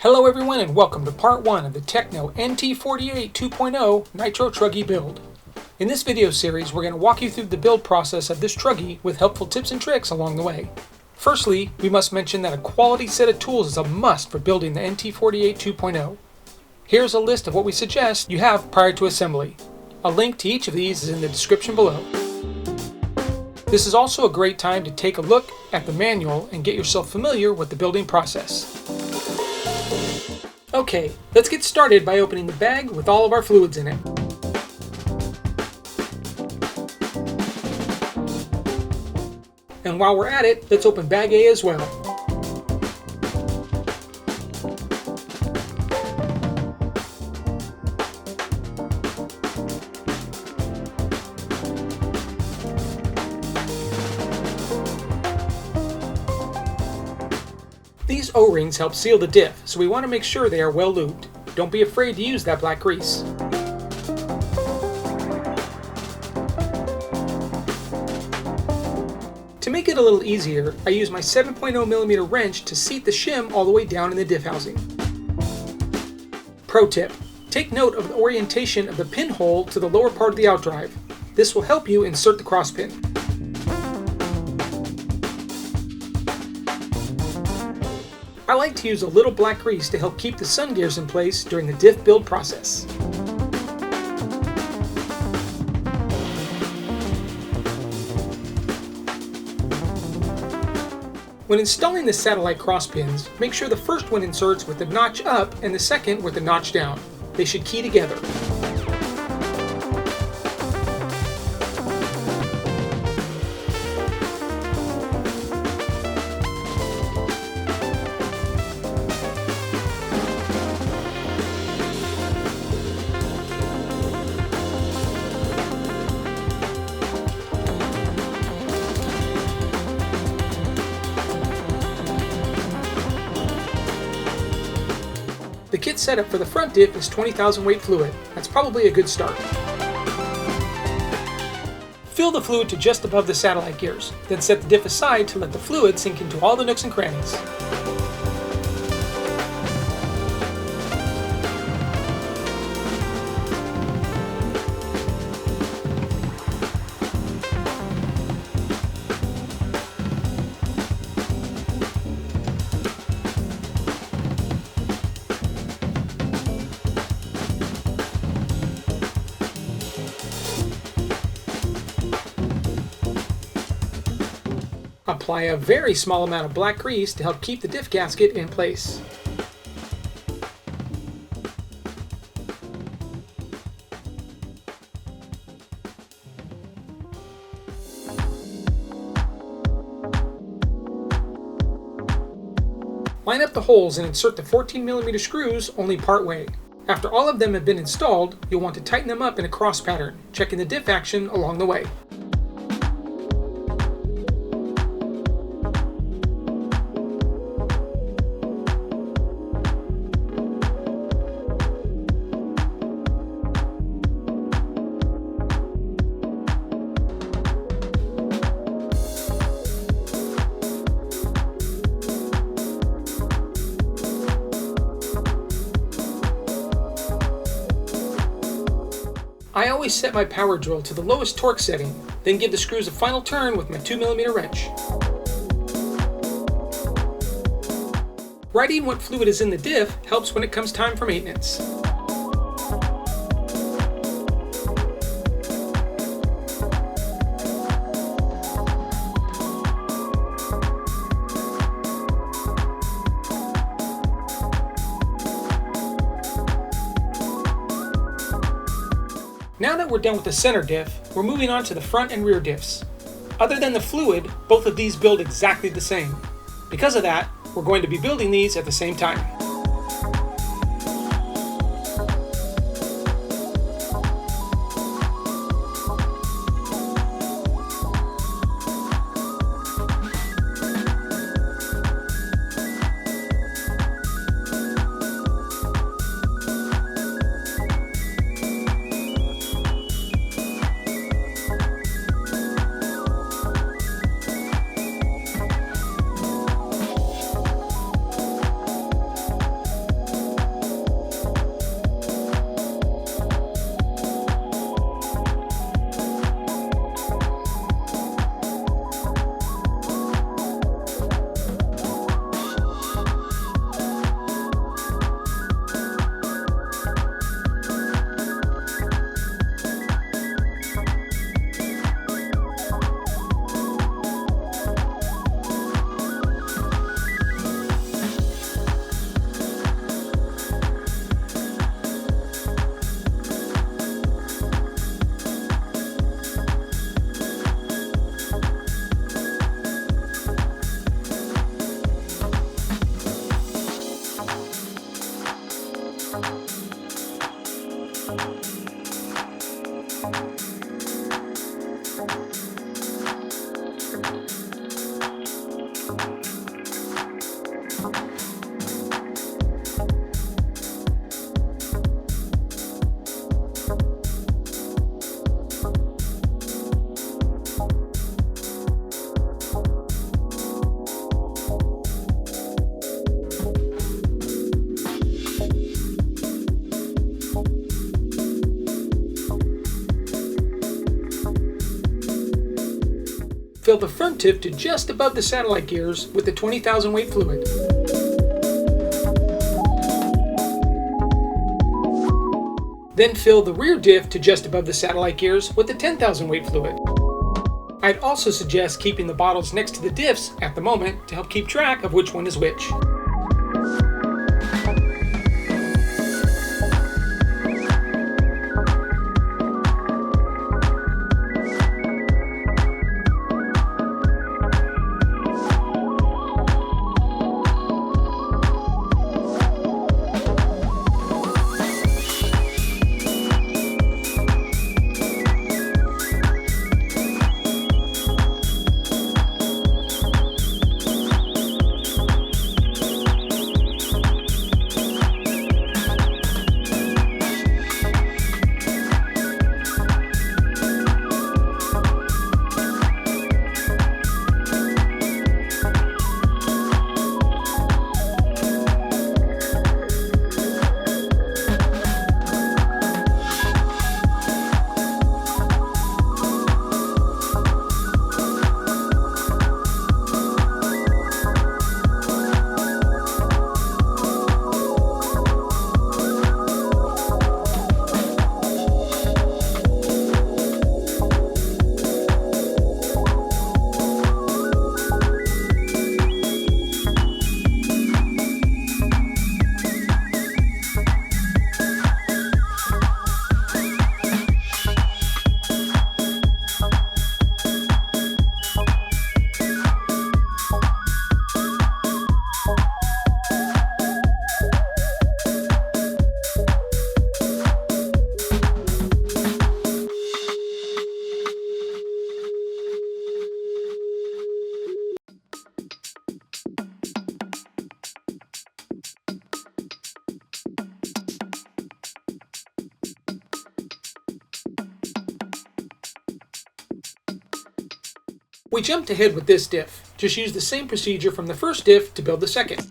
Hello everyone and welcome to part 1 of the Tekno NT48 2.0 Nitro Truggy build. In this video series we're going to walk you through the build process of this Truggy with helpful tips and tricks along the way. Firstly, we must mention that a quality set of tools is a must for building the NT48 2.0. Here's a list of what we suggest you have prior to assembly. A link to each of these is in the description below. This is also a great time to take a look at the manual and get yourself familiar with the building process. Okay, let's get started by opening the bag with all of our fluids in it. And while we're at it, let's open bag A as well. These O-rings help seal the diff, so we want to make sure they are well lubed. Don't be afraid to use that black grease. To make it a little easier, I use my 7.0mm wrench to seat the shim all the way down in the diff housing. Pro tip: take note of the orientation of the pinhole to the lower part of the outdrive. This will help you insert the cross pin. I like to use a little black grease to help keep the sun gears in place during the diff build process. When installing the satellite cross pins, make sure the first one inserts with the notch up and the second with the notch down. They should key together. The kit setup for the front diff is 20,000 weight fluid. That's probably a good start. Fill the fluid to just above the satellite gears, then set the diff aside to let the fluid sink into all the nooks and crannies. Apply a very small amount of black grease to help keep the diff gasket in place. Line up the holes and insert the 14mm screws only part way. After all of them have been installed, you'll want to tighten them up in a cross pattern, checking the diff action along the way. I always set my power drill to the lowest torque setting, then give the screws a final turn with my 2mm wrench. Writing what fluid is in the diff helps when it comes time for maintenance. Now that we're done with the center diff, we're moving on to the front and rear diffs. Other than the fluid, both of these build exactly the same. Because of that, we're going to be building these at the same time. Fill the front tip to just above the satellite gears with the 20,000 weight fluid. Then fill the rear diff to just above the satellite gears with the 10,000 weight fluid. I'd also suggest keeping the bottles next to the diffs at the moment to help keep track of which one is which. We jumped ahead with this diff. Just use the same procedure from the first diff to build the second.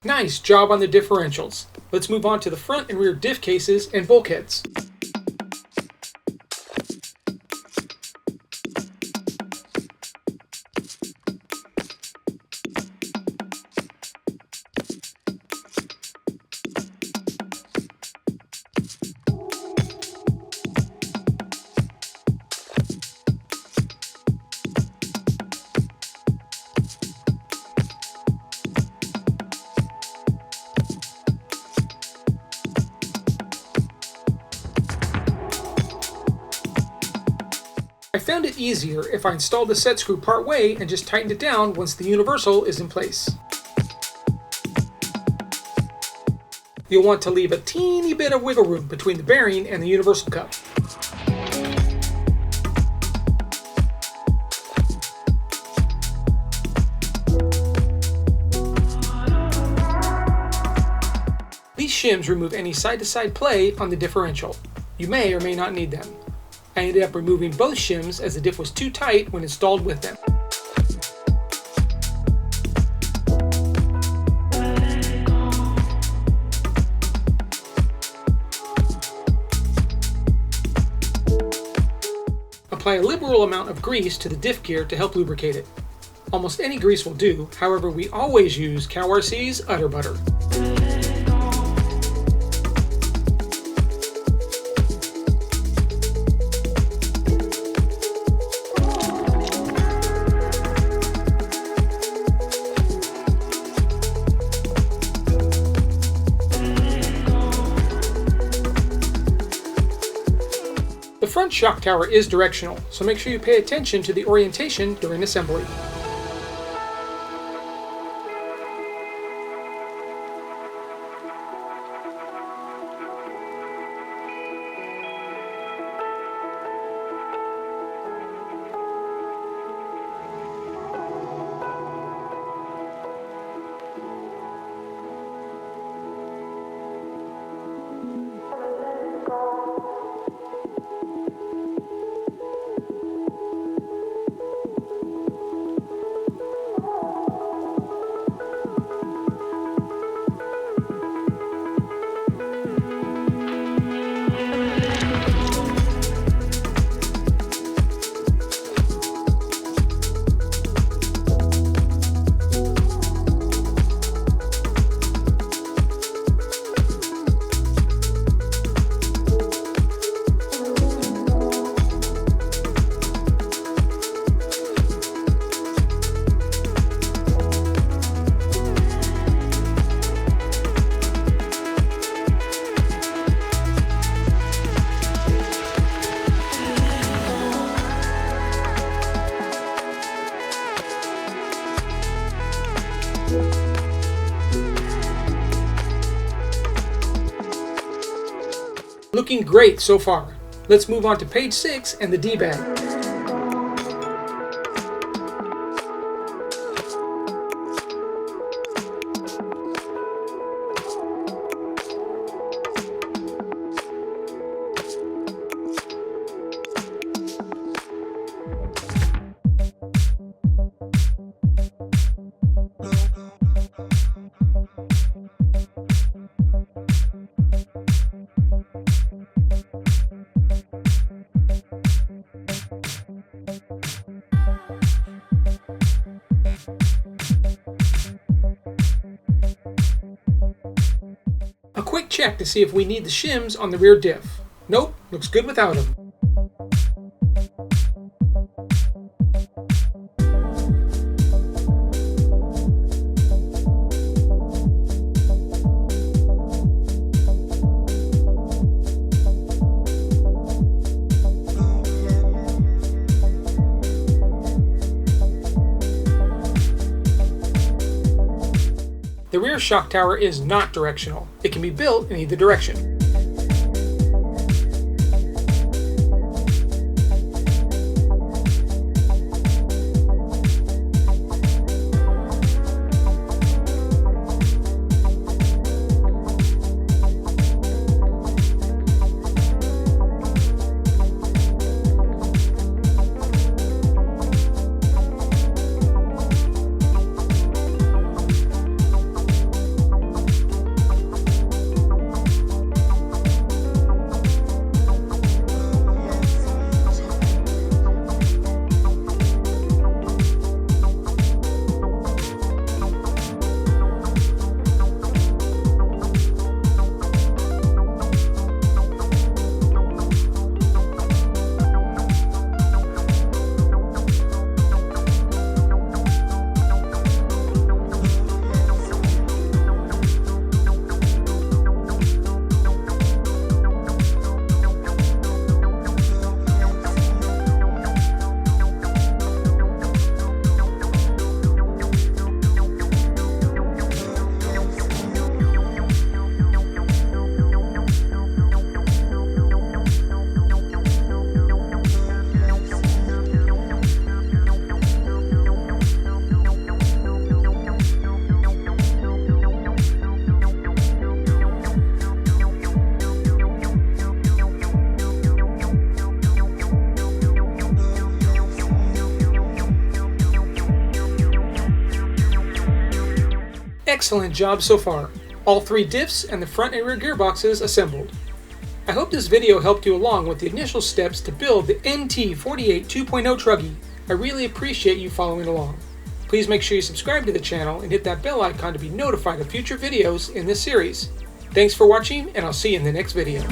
Nice job on the differentials. Let's move on to the front and rear diff cases and bulkheads. I found it easier if I installed the set screw part way and just tightened it down once the universal is in place. You'll want to leave a teeny bit of wiggle room between the bearing and the universal cup. These shims remove any side-to-side play on the differential. You may or may not need them. I ended up removing both shims as the diff was too tight when installed with them. Apply a liberal amount of grease to the diff gear to help lubricate it. Almost any grease will do, however we always use Cow RC's Udder Butter. The front shock tower is directional, so make sure you pay attention to the orientation during assembly. Looking great so far. Let's move on to page 6 and the D-bag. A quick check to see if we need the shims on the rear diff. Nope, looks good without them. The rear shock tower is not directional. It can be built in either direction. Excellent job so far. All 3 diffs and the front and rear gearboxes assembled. I hope this video helped you along with the initial steps to build the NT48 2.0 Truggy. I really appreciate you following along. Please make sure you subscribe to the channel and hit that bell icon to be notified of future videos in this series. Thanks for watching, and I'll see you in the next video.